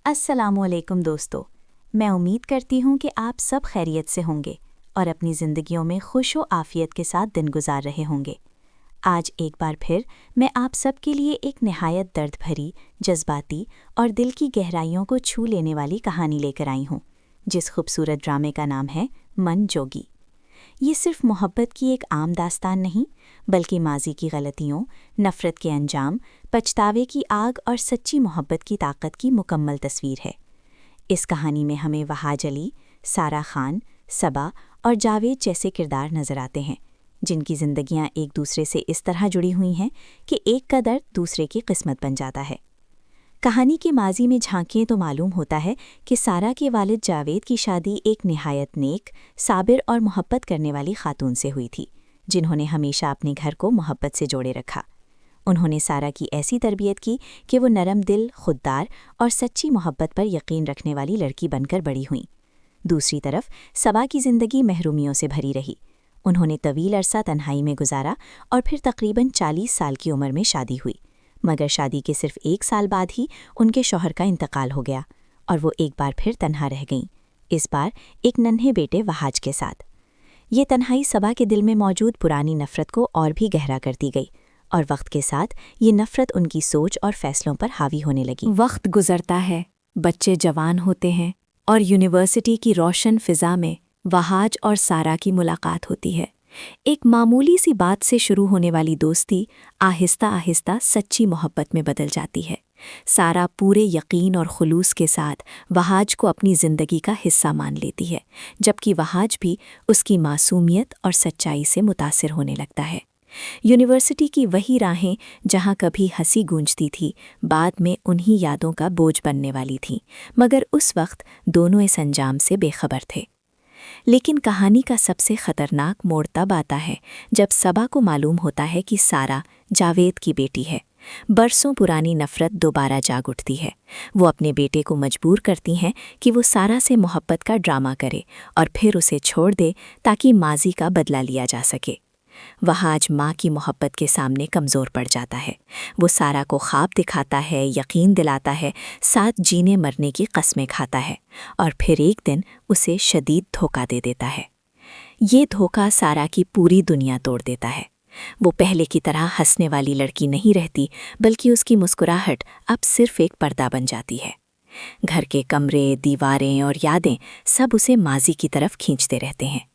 السلام علیکم دوستو، میں امید کرتی ہوں کہ آپ سب خیریت سے ہوں گے اور اپنی زندگیوں میں خوش و عافیت کے ساتھ دن گزار رہے ہوں گے۔ آج ایک بار پھر میں آپ سب کے لیے ایک نہایت درد بھری، جذباتی اور دل کی گہرائیوں کو چھو لینے والی کہانی لے کر آئی ہوں، جس خوبصورت ڈرامے کا نام ہے من جوگی۔ یہ صرف محبت کی ایک عام داستان نہیں، بلکہ ماضی کی غلطیوں، نفرت کے انجام، پچھتاوے کی آگ اور سچی محبت کی طاقت کی مکمل تصویر ہے۔ اس کہانی میں ہمیں وہاج علی، سارہ خان، صبا اور جاوید جیسے کردار نظر آتے ہیں، جن کی زندگیاں ایک دوسرے سے اس طرح جڑی ہوئی ہیں کہ ایک کا درد دوسرے کی قسمت بن جاتا ہے۔ کہانی کے ماضی میں جھانکیں تو معلوم ہوتا ہے کہ سارہ کے والد جاوید کی شادی ایک نہایت نیک، صابر اور محبت کرنے والی خاتون سے ہوئی تھی، جنہوں نے ہمیشہ اپنے گھر کو محبت سے جوڑے رکھا۔ انہوں نے سارہ کی ایسی تربیت کی کہ وہ نرم دل، خوددار اور سچی محبت پر یقین رکھنے والی لڑکی بن کر بڑی ہوئیں۔ دوسری طرف صبا کی زندگی محرومیوں سے بھری رہی۔ انہوں نے طویل عرصہ تنہائی میں گزارا اور پھر تقریباً 40 سال کی عمر میں شادی ہوئی، مگر شادی کے صرف 1 سال بعد ہی ان کے شوہر کا انتقال ہو گیا اور وہ ایک بار پھر تنہا رہ گئیں، اس بار ایک ننھے بیٹے وہاج کے ساتھ۔ یہ تنہائی صبا کے دل میں موجود پرانی نفرت کو اور بھی گہرا کرتی گئی، اور وقت کے ساتھ یہ نفرت ان کی سوچ اور فیصلوں پر حاوی ہونے لگی۔ وقت گزرتا ہے، بچے جوان ہوتے ہیں اور یونیورسٹی کی روشن فضا میں وہاج اور سارہ کی ملاقات ہوتی ہے۔ ایک معمولی سی بات سے شروع ہونے والی دوستی آہستہ آہستہ سچی محبت میں بدل جاتی ہے۔ سارہ پورے یقین اور خلوص کے ساتھ وہاج کو اپنی زندگی کا حصہ مان لیتی ہے، جبکہ وہاج بھی اس کی معصومیت اور سچائی سے متاثر ہونے لگتا ہے۔ یونیورسٹی کی وہی راہیں جہاں کبھی ہنسی گونجتی تھی، بعد میں انہی یادوں کا بوجھ بننے والی تھیں، مگر اس وقت دونوں اس انجام سے بے خبر تھے۔ لیکن کہانی کا سب سے خطرناک موڑ تب آتا ہے جب صبا کو معلوم ہوتا ہے کہ سارہ جاوید کی بیٹی ہے۔ برسوں پرانی نفرت دوبارہ جاگ اٹھتی ہے۔ وہ اپنے بیٹے کو مجبور کرتی ہیں کہ وہ سارہ سے محبت کا ڈرامہ کرے اور پھر اسے چھوڑ دے تاکہ ماضی کا بدلہ لیا جا سکے۔ وہاج ماں کی محبت کے سامنے کمزور پڑ جاتا ہے۔ وہ سارہ کو خواب دکھاتا ہے، یقین دلاتا ہے، ساتھ جینے مرنے کی قسمیں کھاتا ہے، اور پھر ایک دن اسے شدید دھوکہ دے دیتا ہے۔ یہ دھوکہ سارہ کی پوری دنیا توڑ دیتا ہے۔ وہ پہلے کی طرح ہنسنے والی لڑکی نہیں رہتی، بلکہ اس کی مسکراہٹ اب صرف ایک پردہ بن جاتی ہے۔ گھر کے کمرے، دیواریں اور یادیں سب اسے ماضی کی طرف کھینچتے رہتے ہیں۔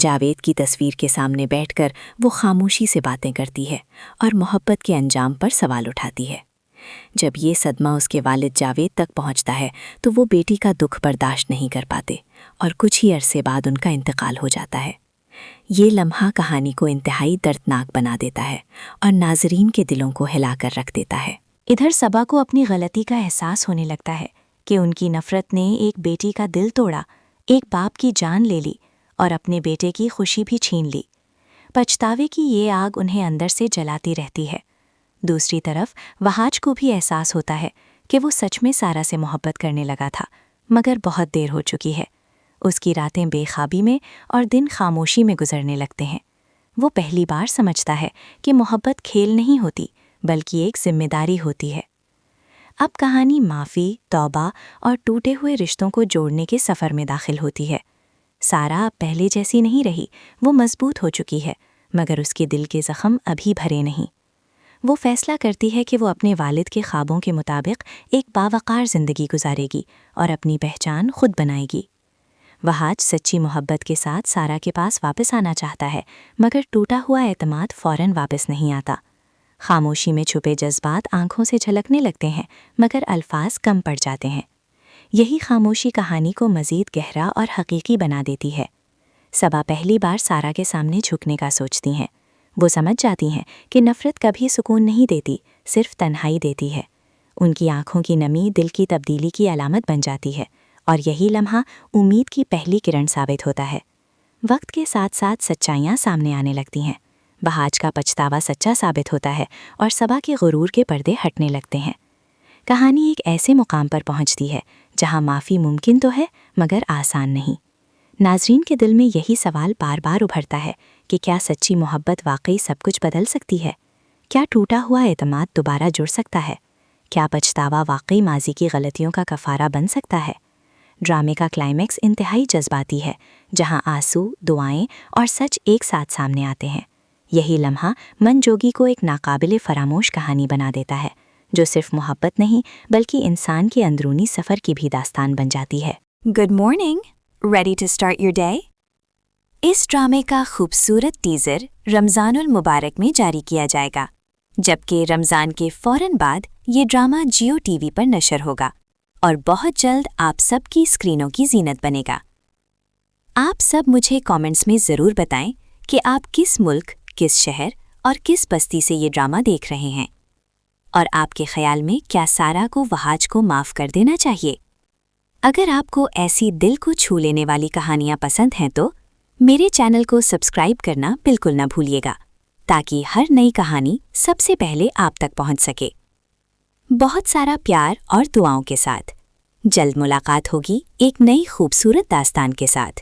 جاوید کی تصویر کے سامنے بیٹھ کر وہ خاموشی سے باتیں کرتی ہے اور محبت کے انجام پر سوال اٹھاتی ہے۔ جب یہ صدمہ اس کے والد جاوید تک پہنچتا ہے تو وہ بیٹی کا دکھ برداشت نہیں کر پاتے اور کچھ ہی عرصے بعد ان کا انتقال ہو جاتا ہے۔ یہ لمحہ کہانی کو انتہائی دردناک بنا دیتا ہے اور ناظرین کے دلوں کو ہلا کر رکھ دیتا ہے۔ ادھر صبا کو اپنی غلطی کا احساس ہونے لگتا ہے کہ ان کی نفرت نے ایک بیٹی کا دل توڑا، ایک باپ کی جان لے لی اور اپنے بیٹے کی خوشی بھی چھین لی۔ پچھتاوے کی یہ آگ انہیں اندر سے جلاتی رہتی ہے۔ دوسری طرف وہاج کو بھی احساس ہوتا ہے کہ وہ سچ میں سارہ سے محبت کرنے لگا تھا، مگر بہت دیر ہو چکی ہے۔ اس کی راتیں بے خوابی میں اور دن خاموشی میں گزرنے لگتے ہیں۔ وہ پہلی بار سمجھتا ہے کہ محبت کھیل نہیں ہوتی، بلکہ ایک ذمہ داری ہوتی ہے۔ اب کہانی معافی، توبہ اور ٹوٹے ہوئے رشتوں کو جوڑنے کے سفر میں داخل ہوتی ہے۔ سارہ اب پہلے جیسی نہیں رہی، وہ مضبوط ہو چکی ہے، مگر اس کے دل کے زخم ابھی بھرے نہیں۔ وہ فیصلہ کرتی ہے کہ وہ اپنے والد کے خوابوں کے مطابق ایک باوقار زندگی گزارے گی اور اپنی پہچان خود بنائے گی۔ وہاج سچی محبت کے ساتھ سارہ کے پاس واپس آنا چاہتا ہے، مگر ٹوٹا ہوا اعتماد فوراً واپس نہیں آتا۔ خاموشی میں چھپے جذبات آنکھوں سے جھلکنے لگتے ہیں، مگر الفاظ کم پڑ جاتے ہیں۔ یہی خاموشی کہانی کو مزید گہرا اور حقیقی بنا دیتی ہے۔ صبا پہلی بار سارہ کے سامنے جھکنے کا سوچتی ہیں۔ وہ سمجھ جاتی ہیں کہ نفرت کبھی سکون نہیں دیتی، صرف تنہائی دیتی ہے۔ ان کی آنکھوں کی نمی دل کی تبدیلی کی علامت بن جاتی ہے، اور یہی لمحہ امید کی پہلی کرن ثابت ہوتا ہے۔ وقت کے ساتھ ساتھ سچائیاں سامنے آنے لگتی ہیں۔ وہاج کا پچھتاوا سچا ثابت ہوتا ہے اور صبا کے غرور کے پردے ہٹنے لگتے ہیں۔ کہانی ایک ایسے مقام پر پہنچتی ہے جہاں معافی ممکن تو ہے، مگر آسان نہیں۔ ناظرین کے دل میں یہی سوال بار بار ابھرتا ہے کہ کیا سچی محبت واقعی سب کچھ بدل سکتی ہے؟ کیا ٹوٹا ہوا اعتماد دوبارہ جڑ سکتا ہے؟ کیا پچھتاوا واقعی ماضی کی غلطیوں کا کفارہ بن سکتا ہے؟ ڈرامے کا کلائمیکس انتہائی جذباتی ہے، جہاں آنسو، دعائیں اور سچ ایک ساتھ سامنے آتے ہیں۔ یہی لمحہ من جوگی کو ایک ناقابل فراموش کہانی بنا دیتا ہے، جو صرف محبت نہیں بلکہ انسان کے اندرونی سفر کی بھی داستان بن جاتی ہے۔ Good morning, ready to start your day? اس ڈرامے کا خوبصورت ٹیزر رمضان المبارک میں جاری کیا جائے گا، جبکہ رمضان کے فوراً بعد یہ ڈرامہ جیو ٹی وی پر نشر ہوگا اور بہت جلد آپ سب کی اسکرینوں کی زینت بنے گا۔ آپ سب مجھے کامنٹس میں ضرور بتائیں کہ آپ کس ملک، کس شہر اور کس بستی سے یہ ڈرامہ دیکھ رہے ہیں، اور آپ کے خیال میں کیا سارا کو وہاج کو معاف کر دینا چاہیے؟ اگر آپ کو ایسی دل کو چھو لینے والی کہانیاں پسند ہیں تو میرے چینل کو سبسکرائب کرنا بالکل نہ بھولیے گا، تاکہ ہر نئی کہانی سب سے پہلے آپ تک پہنچ سکے۔ بہت سارا پیار اور دعاؤں کے ساتھ جلد ملاقات ہوگی ایک نئی خوبصورت داستان کے ساتھ۔